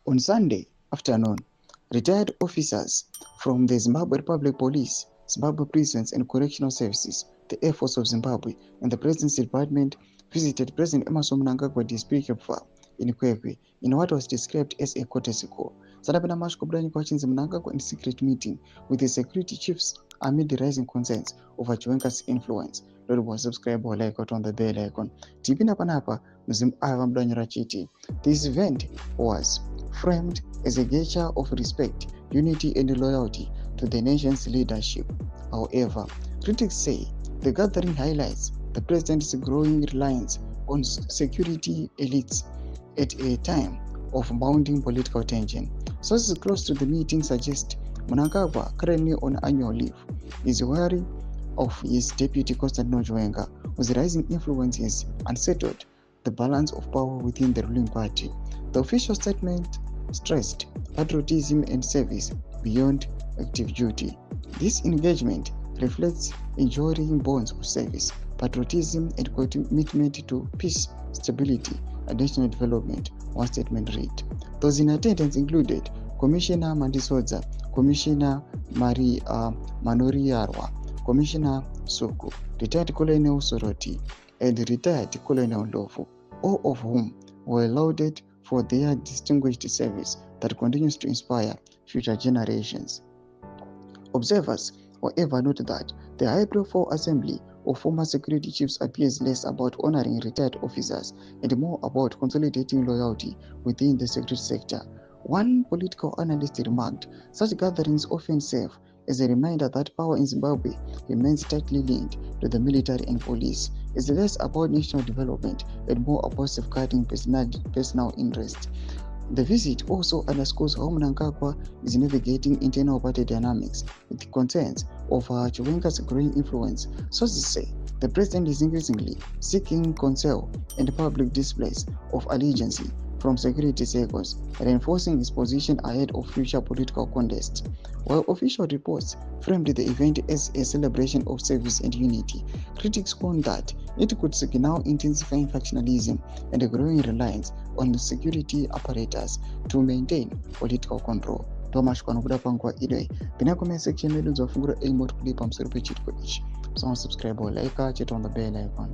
On Sunday afternoon, retired officers from the Zimbabwe Republic Police, Zimbabwe Prisons and Correctional Services, the Air Force of Zimbabwe, and the Presidency Department visited President Emmerson Mnangagwa district in Kwekwe in what was described as a courtesy call. Sadapena Mashkobranyi Kwachinzi Mnangagwa in secret meeting with the security chiefs amid the rising concerns over Chiwenga's influence. Lord, subscribe or like on the bell icon. Tipina Panapa, Mzim Avambranyi Rachiti. This event was framed as a gesture of respect, unity and loyalty to the nation's leadership. However, critics say the gathering highlights the president's growing reliance on security elites at a time of mounting political tension. Sources close to the meeting suggest Mnangagwa, currently on annual leave, is wary of his deputy Constantino Chiwenga, whose rising influence has unsettled the balance of power within the ruling party. The official statement stressed patriotism and service beyond active duty. This engagement reflects enduring bonds of service, patriotism, and commitment to peace, stability, and national development, one statement read. Those in attendance included Commissioner Mandisodza, Commissioner Manoriarwa, Commissioner Soko, retired Colonel Soroti, and retired Colonel Lofu, all of whom were lauded for their distinguished service that continues to inspire future generations. Observers, however, note that the high-profile assembly of former security chiefs appears less about honoring retired officers and more about consolidating loyalty within the security sector. One political analyst remarked, such gatherings often serve as a reminder that power in Zimbabwe remains tightly linked to the military and police. It's less about national development and more about safeguarding personal interest. The visit also underscores how Mnangagwa is navigating internal party dynamics with concerns over Chiwenga's growing influence. Sources say the president is increasingly seeking counsel and public displays of allegiance from security circles, reinforcing his position ahead of future political contests. While official reports framed the event as a celebration of service and unity, critics warned that it could signal intensifying factionalism and a growing reliance on the security apparatus to maintain political control. Thomas Kwanobuda Pangwa Idwe, Pina comment section, medals of Fungura Aimot Clip, I'm Serpechit Kodish. So subscribe or like, chat on the bell icon.